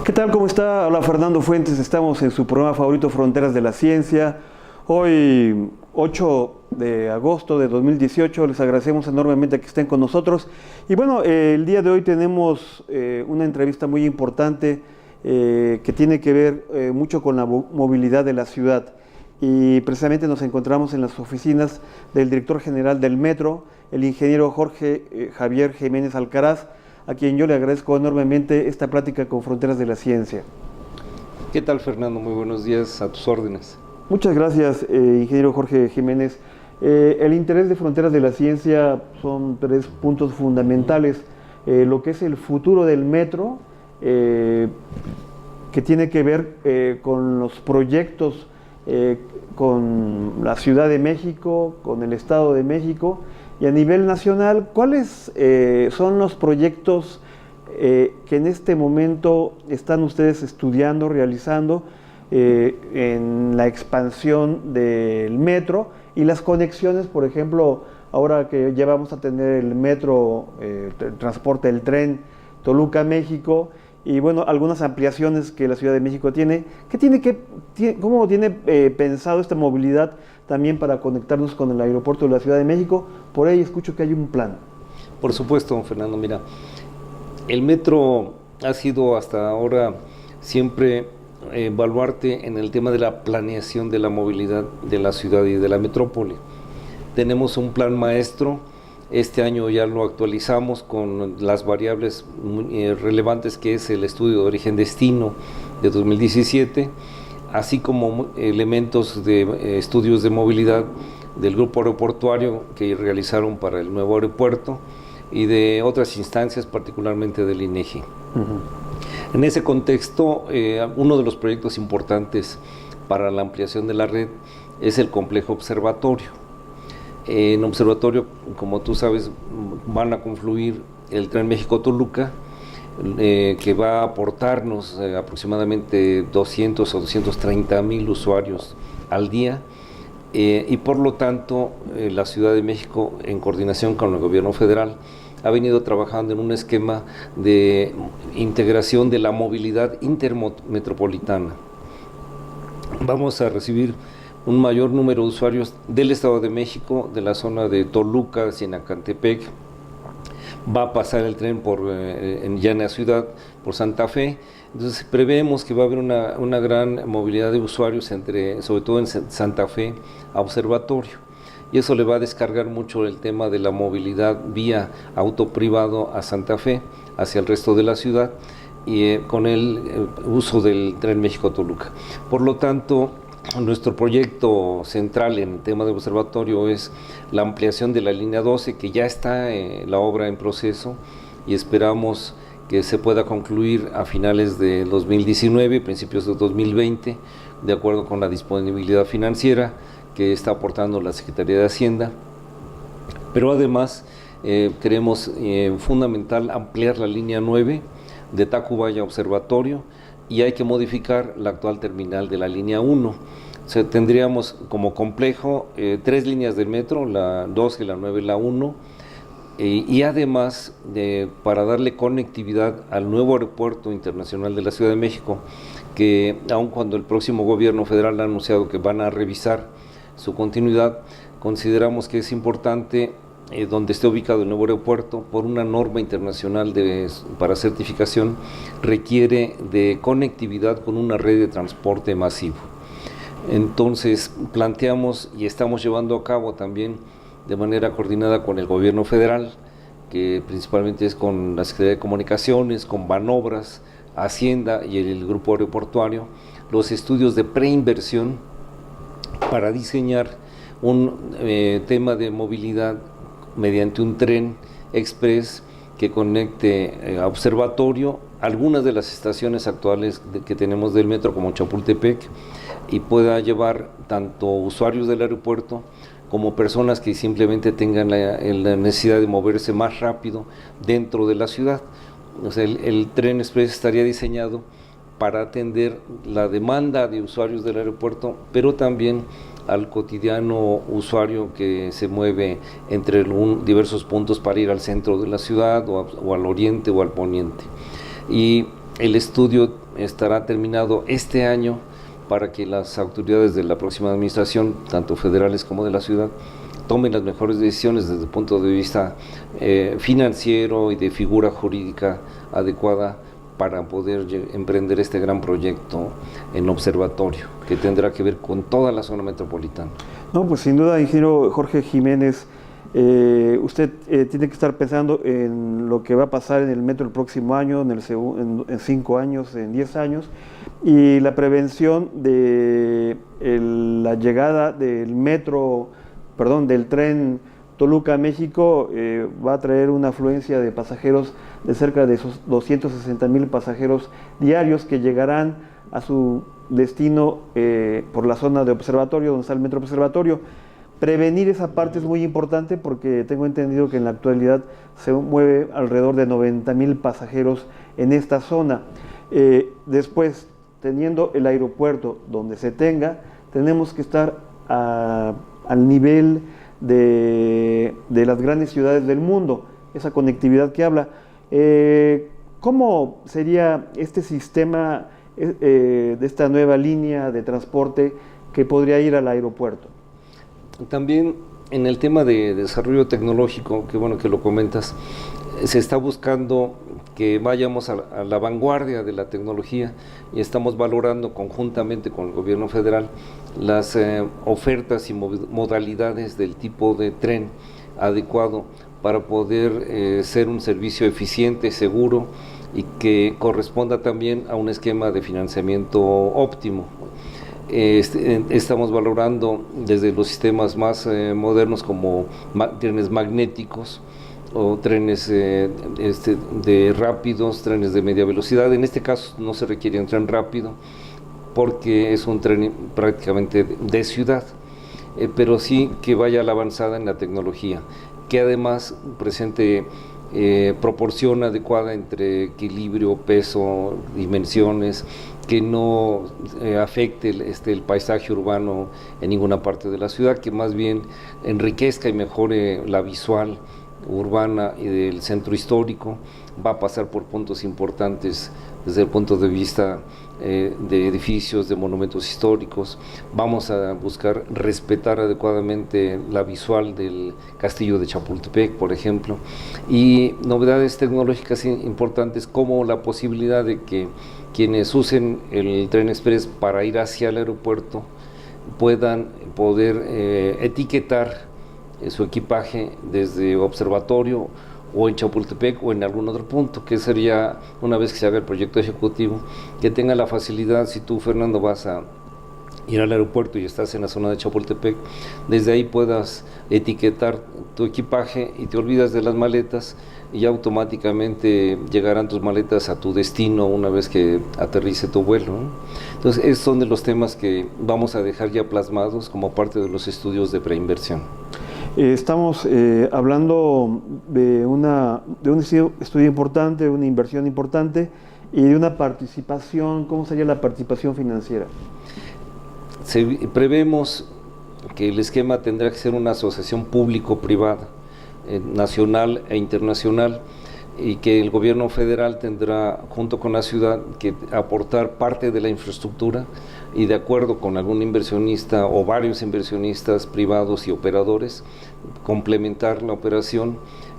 ¿Qué tal? ¿Cómo está? Hola, Fernando Fuentes. Estamos en su programa favorito, Fronteras de la Ciencia. Hoy, 8 de agosto de 2018, les agradecemos enormemente que estén con nosotros. Y bueno, el día de hoy tenemos una entrevista muy importante que tiene que ver mucho con la movilidad de la ciudad. Y precisamente nos encontramos en las oficinas del director general del Metro, el ingeniero Jorge Javier Jiménez Alcaraz, a quien yo le agradezco enormemente esta plática con Fronteras de la Ciencia. ¿Qué tal, Fernando? Muy buenos días, a tus órdenes. Muchas gracias, ingeniero Jorge Jiménez. El interés de Fronteras de la Ciencia son 3 puntos fundamentales. Lo que es el futuro del metro, que tiene que ver con los proyectos con la Ciudad de México, con el Estado de México, y a nivel nacional, ¿cuáles son los proyectos que en este momento están ustedes estudiando, realizando en la expansión del metro y las conexiones? Por ejemplo, ahora que ya vamos a tener el metro, el transporte del tren Toluca-México, y bueno, algunas ampliaciones que la Ciudad de México tiene. ¿Cómo tiene pensado esta movilidad también para conectarnos con el aeropuerto de la Ciudad de México? Por ahí escucho que hay un plan. Por supuesto, Fernando. Mira, el metro ha sido hasta ahora siempre baluarte en el tema de la planeación de la movilidad de la ciudad y de la metrópoli. Tenemos un plan maestro. Este año ya lo actualizamos con las variables relevantes, que es el estudio de origen-destino de 2017, así como elementos de estudios de movilidad del grupo aeroportuario que realizaron para el nuevo aeropuerto y de otras instancias, particularmente del INEGI. En ese contexto, uno de los proyectos importantes para la ampliación de la red es el complejo observatorio. En observatorio, como tú sabes, van a confluir el tren México-Toluca, que va a aportarnos aproximadamente 200 o 230 mil usuarios al día, y por lo tanto la Ciudad de México, en coordinación con el gobierno federal, ha venido trabajando en un esquema de integración de la movilidad intermetropolitana. Vamos a recibir un mayor número de usuarios del Estado de México, de la zona de Toluca, Sinacantepec. Va a pasar el tren ya en la ciudad, por Santa Fe. Entonces prevemos que va a haber una gran movilidad de usuarios, sobre todo en Santa Fe, a Observatorio. Y eso le va a descargar mucho el tema de la movilidad vía auto privado a Santa Fe, hacia el resto de la ciudad, y con el uso del tren México-Toluca. Por lo tanto, nuestro proyecto central en el tema de observatorio es la ampliación de la línea 12, que ya está la obra en proceso, y esperamos que se pueda concluir a finales de 2019, principios de 2020, de acuerdo con la disponibilidad financiera que está aportando la Secretaría de Hacienda. Pero además creemos fundamental ampliar la línea 9 de Tacubaya a Observatorio, y hay que modificar la actual terminal de la línea 1. O sea, tendríamos como complejo 3 líneas del metro, la 12, la 9 y la 1, y además para darle conectividad al nuevo aeropuerto internacional de la Ciudad de México, que aun cuando el próximo gobierno federal ha anunciado que van a revisar su continuidad, consideramos que es importante donde esté ubicado el nuevo aeropuerto, por una norma internacional para certificación, requiere de conectividad con una red de transporte masivo. Entonces planteamos y estamos llevando a cabo también de manera coordinada con el gobierno federal, que principalmente es con la Secretaría de Comunicaciones, con Banobras, Hacienda y el grupo aeroportuario, los estudios de preinversión para diseñar un tema de movilidad mediante un tren express que conecte a Observatorio, algunas de las estaciones actuales que tenemos del metro, como Chapultepec, y pueda llevar tanto usuarios del aeropuerto como personas que simplemente tengan la necesidad de moverse más rápido dentro de la ciudad. O sea, el tren express estaría diseñado para atender la demanda de usuarios del aeropuerto, pero también al cotidiano usuario que se mueve entre diversos puntos para ir al centro de la ciudad o al oriente o al poniente. Y el estudio estará terminado este año para que las autoridades de la próxima administración, tanto federales como de la ciudad, tomen las mejores decisiones desde el punto de vista financiero y de figura jurídica adecuada para poder emprender este gran proyecto en observatorio, que tendrá que ver con toda la zona metropolitana. No, pues sin duda, ingeniero Jorge Jiménez, usted tiene que estar pensando en lo que va a pasar en el metro el próximo año, en 5 años, en 10 años, y la prevención de la llegada del del tren Toluca-México va a traer una afluencia de pasajeros de cerca de esos 260,000 pasajeros diarios que llegarán a su destino por la zona de observatorio, donde está el metro observatorio. Prevenir esa parte es muy importante porque tengo entendido que en la actualidad se mueve alrededor de 90,000 pasajeros en esta zona. Después, teniendo el aeropuerto donde se tenga, tenemos que estar al nivel de las grandes ciudades del mundo, esa conectividad que habla. ¿Cómo sería este sistema de esta nueva línea de transporte que podría ir al aeropuerto? También en el tema de desarrollo tecnológico, qué bueno que lo comentas, se está buscando que vayamos a la vanguardia de la tecnología y estamos valorando conjuntamente con el gobierno federal las ofertas y modalidades del tipo de tren adecuado para poder ser un servicio eficiente, seguro y que corresponda también a un esquema de financiamiento óptimo. Estamos valorando desde los sistemas más modernos como trenes magnéticos o trenes de rápidos, trenes de media velocidad. En este caso no se requiere un tren rápido porque es un tren prácticamente de ciudad, pero sí que vaya a la avanzada en la tecnología, que además presente proporción adecuada entre equilibrio, peso, dimensiones, que no afecte el paisaje urbano en ninguna parte de la ciudad, que más bien enriquezca y mejore la visual urbana y del centro histórico. Va a pasar por puntos importantes desde el punto de vista de edificios, de monumentos históricos. Vamos a buscar respetar adecuadamente la visual del castillo de Chapultepec, por ejemplo, y novedades tecnológicas importantes como la posibilidad de que quienes usen el tren express para ir hacia el aeropuerto puedan poder etiquetar su equipaje desde observatorio o en Chapultepec o en algún otro punto, que sería, una vez que se haga el proyecto ejecutivo, que tenga la facilidad, si tú, Fernando, vas a ir al aeropuerto y estás en la zona de Chapultepec, desde ahí puedas etiquetar tu equipaje y te olvidas de las maletas y ya automáticamente llegarán tus maletas a tu destino una vez que aterrice tu vuelo, ¿no? Entonces, esos son de los temas que vamos a dejar ya plasmados como parte de los estudios de preinversión. Estamos hablando de un estudio importante, de una inversión importante y de una participación. ¿Cómo sería la participación financiera? Prevemos que el esquema tendrá que ser una asociación público-privada, nacional e internacional, y que el gobierno federal tendrá, junto con la ciudad, que aportar parte de la infraestructura y, de acuerdo con algún inversionista o varios inversionistas privados y operadores, complementar la operación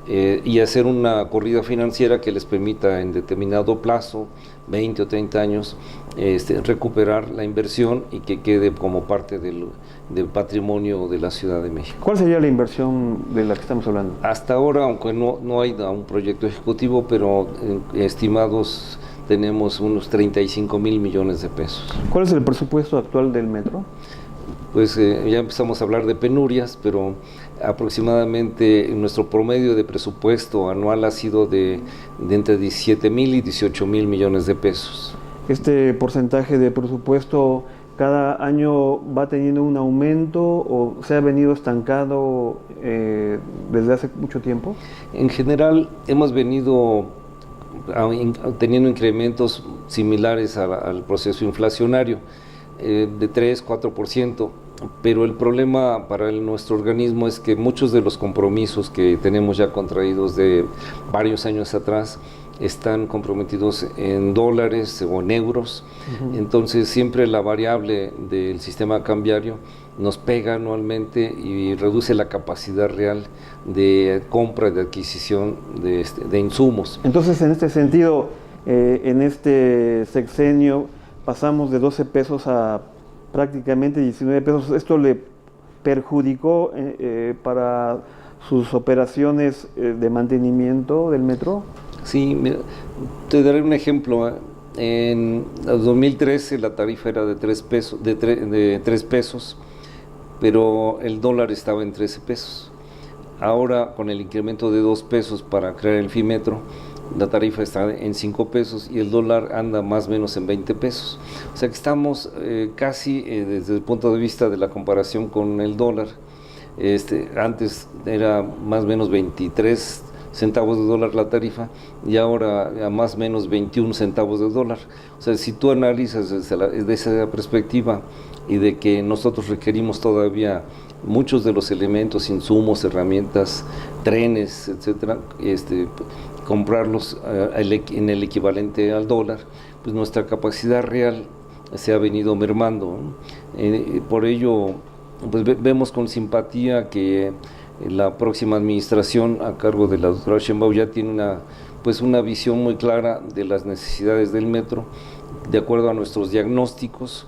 y hacer una corrida financiera que les permita en determinado plazo, 20 o 30 años, recuperar la inversión y que quede como parte del patrimonio de la Ciudad de México. ¿Cuál sería la inversión de la que estamos hablando? Hasta ahora, aunque no hay un proyecto ejecutivo, pero estimados tenemos unos 35,000 millones de pesos. ¿Cuál es el presupuesto actual del metro? Pues ya empezamos a hablar de penurias, pero aproximadamente nuestro promedio de presupuesto anual ha sido de entre 17,000 y 18,000 millones de pesos. ¿Este porcentaje de presupuesto cada año va teniendo un aumento o se ha venido estancado desde hace mucho tiempo? En general hemos venido teniendo incrementos similares al proceso inflacionario, de 3-4%, pero el problema para nuestro organismo es que muchos de los compromisos que tenemos ya contraídos de varios años atrás están comprometidos en dólares o en euros. Entonces siempre la variable del sistema cambiario nos pega anualmente y reduce la capacidad real de compra y de adquisición de insumos. Entonces, en este sentido, en este sexenio pasamos de 12 pesos a prácticamente 19 pesos. ¿Esto le perjudicó para sus operaciones de mantenimiento del metro? Sí, mira, te daré un ejemplo. En 2013 la tarifa era de 3 pesos, de 3 pesos, pero el dólar estaba en 13 pesos. Ahora, con el incremento de 2 pesos para crear el FIMetro, la tarifa está en 5 pesos y el dólar anda más o menos en 20 pesos. O sea que estamos casi desde el punto de vista de la comparación con el dólar. Antes era más o menos 23 centavos de dólar la tarifa y ahora a más o menos 21 centavos de dólar. O sea, si tú analizas desde esa perspectiva y de que nosotros requerimos todavía muchos de los elementos, insumos, herramientas, trenes, etcétera, comprarlos en el equivalente al dólar, pues nuestra capacidad real se ha venido mermando, ¿no? Por ello, pues vemos con simpatía que la próxima administración a cargo de la doctora Sheinbaum ya tiene una visión muy clara de las necesidades del metro, de acuerdo a nuestros diagnósticos,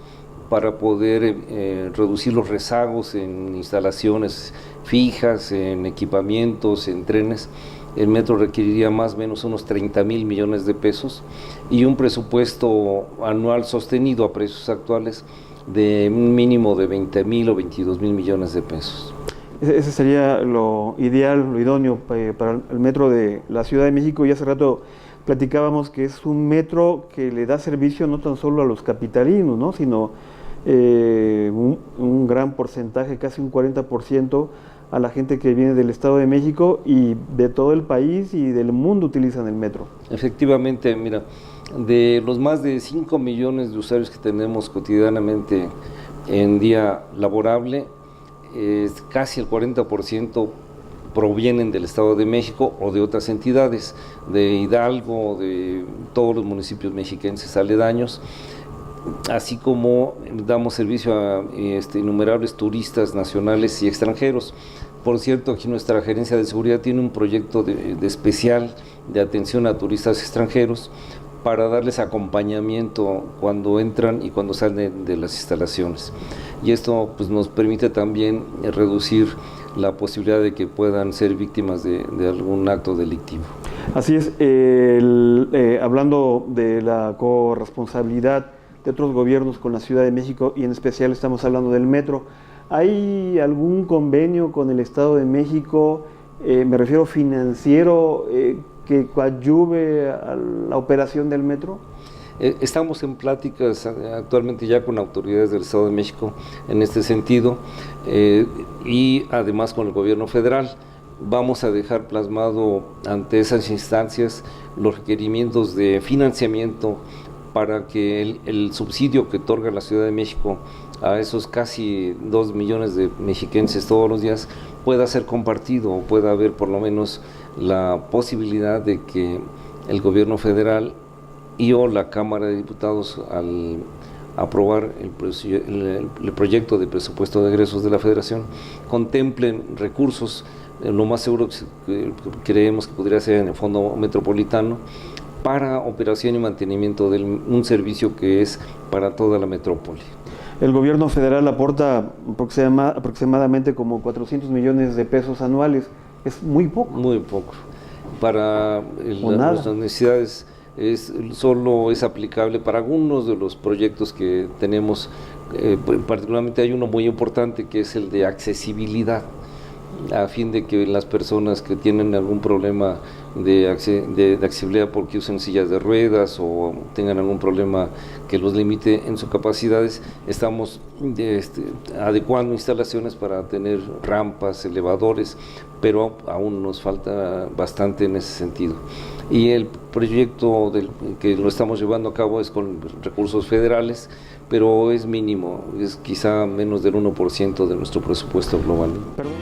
para poder reducir los rezagos en instalaciones fijas, en equipamientos, en trenes. El metro requeriría más o menos unos 30,000 millones de pesos y un presupuesto anual sostenido a precios actuales de un mínimo de 20,000 o 22,000 millones de pesos. Ese sería lo ideal, lo idóneo para el metro de la Ciudad de México. Y hace rato platicábamos que es un metro que le da servicio no tan solo a los capitalinos, ¿no?, sino un gran porcentaje, casi un 40%, a la gente que viene del Estado de México y de todo el país y del mundo utilizan el metro. Efectivamente, mira, de los más de 5 millones de usuarios que tenemos cotidianamente en día laborable, casi el 40% provienen del Estado de México o de otras entidades, de Hidalgo, de todos los municipios mexiquenses aledaños, así como damos servicio a innumerables turistas nacionales y extranjeros. Por cierto, aquí nuestra gerencia de seguridad tiene un proyecto de especial de atención a turistas extranjeros para darles acompañamiento cuando entran y cuando salen de las instalaciones. Y esto pues nos permite también reducir la posibilidad de que puedan ser víctimas de algún acto delictivo. Así es, hablando de la corresponsabilidad de otros gobiernos con la Ciudad de México, y en especial estamos hablando del metro, ¿hay algún convenio con el Estado de México, me refiero financiero, que coadyuve a la operación del metro? Estamos en pláticas actualmente ya con autoridades del Estado de México en este sentido, y además con el gobierno federal. Vamos a dejar plasmado ante esas instancias los requerimientos de financiamiento para que el subsidio que otorga la Ciudad de México a esos casi 2 millones de mexiquenses todos los días pueda ser compartido, o pueda haber por lo menos la posibilidad de que el gobierno federal y o la Cámara de Diputados, al aprobar el proyecto de presupuesto de egresos de la Federación, contemplen recursos. Lo más seguro que creemos que podría ser en el Fondo Metropolitano, para operación y mantenimiento de un servicio que es para toda la metrópoli. El gobierno federal aporta aproximadamente como 400 millones de pesos anuales. Es muy poco. Muy poco. Para nuestras necesidades solo es aplicable para algunos de los proyectos que tenemos. Particularmente hay uno muy importante que es el de accesibilidad. a fin de que las personas que tienen algún problema de accesibilidad porque usen sillas de ruedas o tengan algún problema que los limite en sus capacidades, estamos adecuando instalaciones para tener rampas, elevadores, pero aún nos falta bastante en ese sentido. Y el proyecto que lo estamos llevando a cabo es con recursos federales, pero es mínimo, es quizá menos del 1% de nuestro presupuesto global. Perdón.